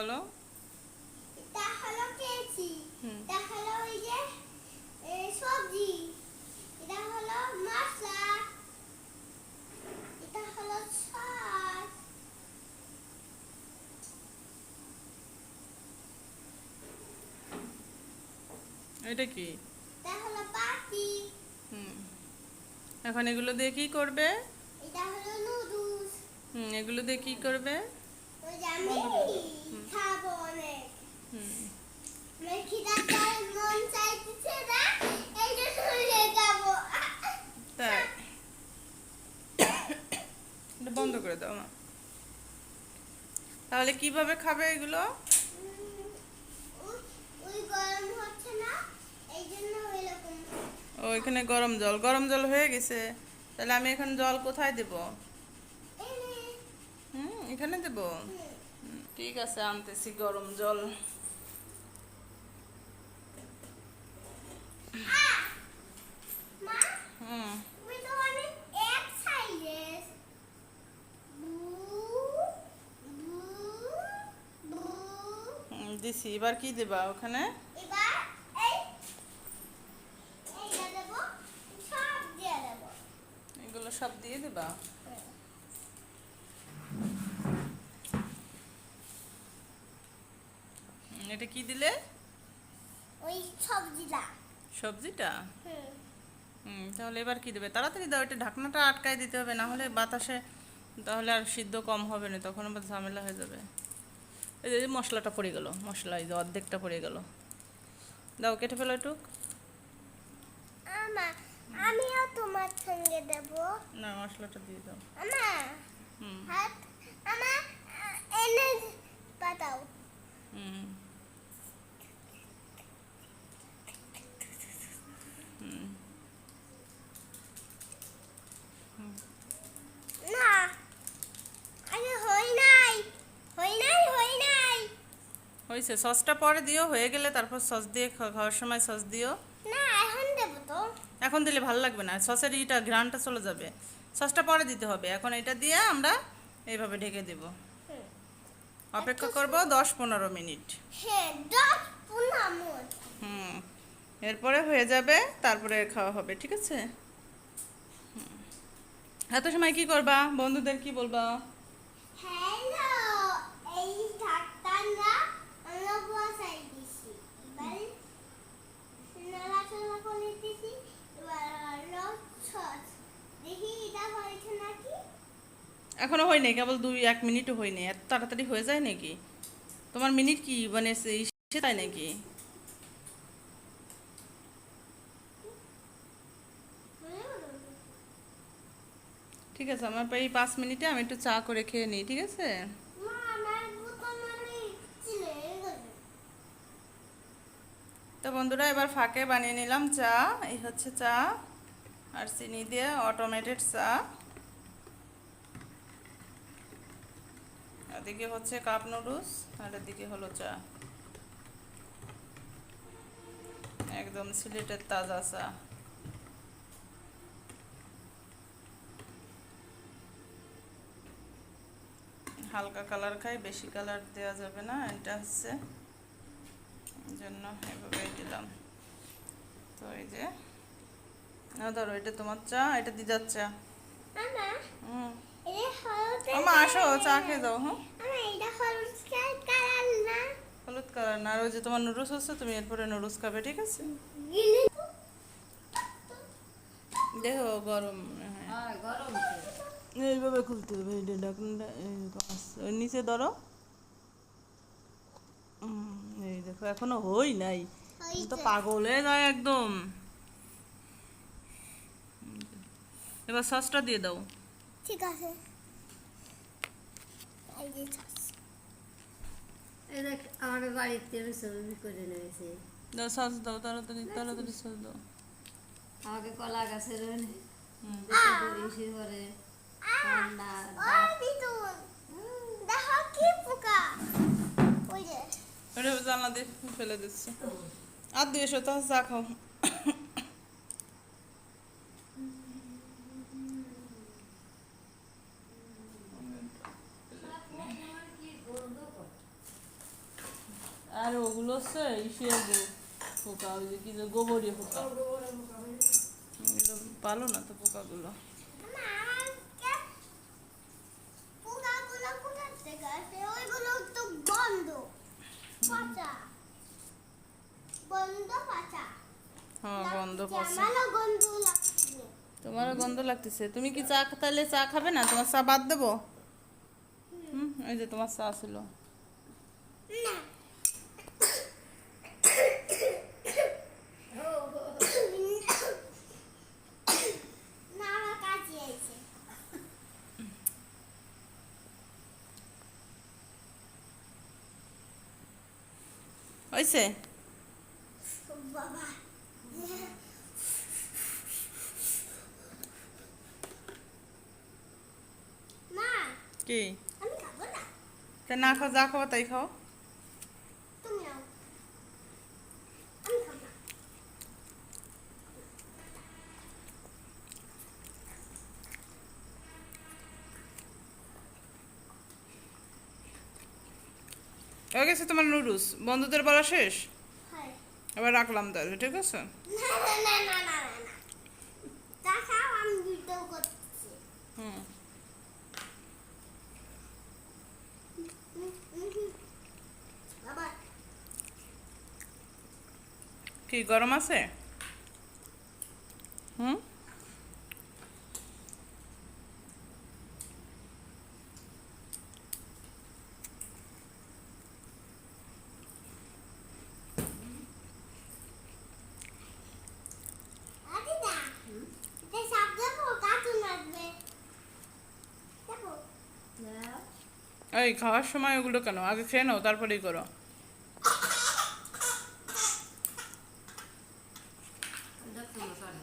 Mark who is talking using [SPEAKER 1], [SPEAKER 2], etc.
[SPEAKER 1] বলো।
[SPEAKER 2] এটা হলো কেচি,
[SPEAKER 1] হুম।
[SPEAKER 2] এটা হলো ওই যে সবজি, এটা হলো মশলা, এটা হলো সস,
[SPEAKER 1] এটা কি?
[SPEAKER 2] এটা হলো পাতি,
[SPEAKER 1] হুম। এখন এগুলো দিয়ে কি করবে?
[SPEAKER 2] এটা হলো নুডলস।
[SPEAKER 1] এগুলো দিয়ে কি করবে?
[SPEAKER 2] ওই যে আমি
[SPEAKER 1] বন্ধ করে দাও।
[SPEAKER 2] খাবো অনেক।
[SPEAKER 1] হুম।
[SPEAKER 2] আমার খিদাটার মন চাইতেছে না, এই জন্য হয়ে যাবো।
[SPEAKER 1] তাই এটা বন্ধ করে দাও মা। তাহলে কিভাবে খাবে এগুলো?
[SPEAKER 2] ওই গরম হচ্ছে না, এই জন্য এরকম।
[SPEAKER 1] ও এখানে গরম জল হয়ে গেছে। তাহলে আমি এখন জল কোথায় দেব? এখানে দেব। ঠিক আছে, আনতেছি গরম জল।
[SPEAKER 2] মা,
[SPEAKER 1] হুম।
[SPEAKER 2] তুমি তো অনেক এক্সাইটেড।
[SPEAKER 1] দিছি, এবার কি দেবা ওখানে?
[SPEAKER 2] এবার এই এইটা দেবো, সব দিয়ে দেবো।
[SPEAKER 1] এগুলো সব দিয়ে দেবা? এটা কি দিলে?
[SPEAKER 2] ওই সবজিটা।
[SPEAKER 1] সবজিটা?
[SPEAKER 2] হুম।
[SPEAKER 1] তাহলে এবার কি দেবে? তাড়াতাড়ি দাও, এটা ঢাকনাটা আটকায় দিতে হবে, না হলে বাতাসে তাহলে আর সিদ্ধ কম হবে না, তখন আবার ঝামেলা হয়ে যাবে। এই যে মশলাটা পড়ে গেল, মশলা এই যে অর্ধেকটা পড়ে গেল। দাও, কেটে ফেলো একটু।
[SPEAKER 2] আমিও তোমার সঙ্গে দেবো।
[SPEAKER 1] না, মশলাটা দিয়ে দাও।
[SPEAKER 2] আমা,
[SPEAKER 1] হুম।
[SPEAKER 2] হাত, আমা, এনে পাঠাও।
[SPEAKER 1] হুম। হুম।
[SPEAKER 2] না, আরে হই নাই, হই নাই, হই নাই।
[SPEAKER 1] হয়েছে, সসটা পরে দিও, হয়ে গেলে তারপর সস দিয়ে খাওয়ার সময় সস দিও।
[SPEAKER 2] না, এখন দেবো তো।
[SPEAKER 1] এখন দিলে ভালো লাগবে না, সসের ইটা ঘ্রাণটা চলে যাবে। সসটা পরে দিতে হবে, এখন এটা দিয়ে আমরা এইভাবে ঢেকে দেব।
[SPEAKER 2] হুম।
[SPEAKER 1] অপেক্ষা করব 10-15 মিনিট।
[SPEAKER 2] হ্যাঁ, 10-15 মিনিট।
[SPEAKER 1] হুম। এরপরে হয়ে যাবে, তারপরে খাওয়া হবে, ঠিক আছে? এত সময় কি করবা? বন্ধুদের কি বলবা?
[SPEAKER 2] হ্যালো, এই ঢাকনা আমরা বসাই দিছি। এবার নাড়াচাড়া করে দিছি। এবার হলো সস। দেখি এটা হয়েছে নাকি।
[SPEAKER 1] এখনো হয়নি, কেবল 2-1 মিনিটও হয়নি, এত তাড়াতাড়ি হয়ে যায় নাকি? তোমার মিনিট কি মানে সে তাই নাকি? ঠিক আছে, আমার এই 5 মিনিটে আমি একটু চা করে খেয়ে নিই, ঠিক আছে?
[SPEAKER 2] মা, আমার বোতল মানে ছিলে গেছে।
[SPEAKER 1] তো বন্ধুরা, এবার ফাঁকে বানিয়ে নিলাম চা। এই হচ্ছে চা, আর চিনি দিয়ে অটোমেটেড চা। এদিকে হচ্ছে কাপ নুডলস, আর এদিকে হলো চা, একদম সিলেটের তাজা চা। হালকা কালার খাই, বেশি কালার দেওয়া যাবে না, এটা হচ্ছে জন্য এভাবে দিলাম। তো এই যে, না ধরো, এটা তোমার চা, এটা দিদার চা।
[SPEAKER 2] মামা,
[SPEAKER 1] হুম।
[SPEAKER 2] এটা হলুদ
[SPEAKER 1] আমা আসো, চা খেয়ে যাও। হ্যাঁ,
[SPEAKER 2] আমার এটা হলুদ কালার না।
[SPEAKER 1] হলুদ কালার না, আর ওই যে তোমার নুডলস হচ্ছে, তুমি এরপরে নুডলস খাবে, ঠিক আছে?
[SPEAKER 2] গিলি
[SPEAKER 1] দেখো গরম।
[SPEAKER 3] হ্যাঁ, গরম তো।
[SPEAKER 1] এইভাবে খুলতে হবে, এই ঢাকনাটা ওই নিচে ধরো। এই দেখো, এখনো হই নাই, আমি তো
[SPEAKER 2] হইছে।
[SPEAKER 1] পাগল হয়ে যায় একদম। এবার সসটা দিয়ে দাও।
[SPEAKER 2] ঠিক আছে, এই যে সস।
[SPEAKER 3] এই দেখ, আমাদের বাড়িতে আমি ছবি করে নিয়েছি।
[SPEAKER 1] দাও সস দাও, তাড়াতাড়ি তাড়াতাড়ি সস দাও।
[SPEAKER 3] আমাকে কলা গাছের ইসে করে ঠান্ডা
[SPEAKER 2] ওই বিটুল, দেখো কি পোকা। ওই যে
[SPEAKER 1] এটা জানলা দিয়ে ফেলে দিচ্ছি। আর দিয়ে এসো, তাহলে চা খাও। আর ওগুলো হচ্ছে ইসের পোকা, ওই যে কি যে গোবরী পোকা। এগুলো ভালো না তো পোকাগুলো।
[SPEAKER 2] মা, আমাকে পোকাগুলো কোথা থেকে আসে? ওইগুলো তো গন্ধ, পচা। গন্ধ পচা।
[SPEAKER 1] হ্যাঁ গন্ধ পাচ্ছে।
[SPEAKER 2] আমারও গন্ধ লাগছে।
[SPEAKER 1] তোমারও গন্ধ লাগতেছে। তুমি কি চা তাহলে চা খাবে না? তোমার চা বাদ দেবো? এই যে তোমার চা ছিল।
[SPEAKER 2] না। না, আমার কাছে আছে।
[SPEAKER 1] হয়েছে?
[SPEAKER 2] বাবা। মা,
[SPEAKER 1] কি?
[SPEAKER 2] আমি খাবো না।
[SPEAKER 1] তা না খাও, যা খাও তাই খাও।
[SPEAKER 2] তুমি নাও। আমি খাবো না।
[SPEAKER 1] হয়ে গেছে তোমার নুডলস? বন্ধুদের বলা শেষ?
[SPEAKER 2] হয়।
[SPEAKER 1] এবার রাখলাম তাহলে, ঠিক আছে?
[SPEAKER 2] না, না, না, না, না, না, না। তা খাও, আমি ভিডিও করছি।
[SPEAKER 1] হুম।
[SPEAKER 2] বাবা,
[SPEAKER 1] কি গরম আছে? হুম।
[SPEAKER 2] দিদা, এটা সব দেখো, কার্টুন আসবে। দেখো।
[SPEAKER 1] এই খাওয়ার সময় ওগুলো কেন? আগে খেয়ে নাও, তারপরেই করো।
[SPEAKER 3] দেখো না,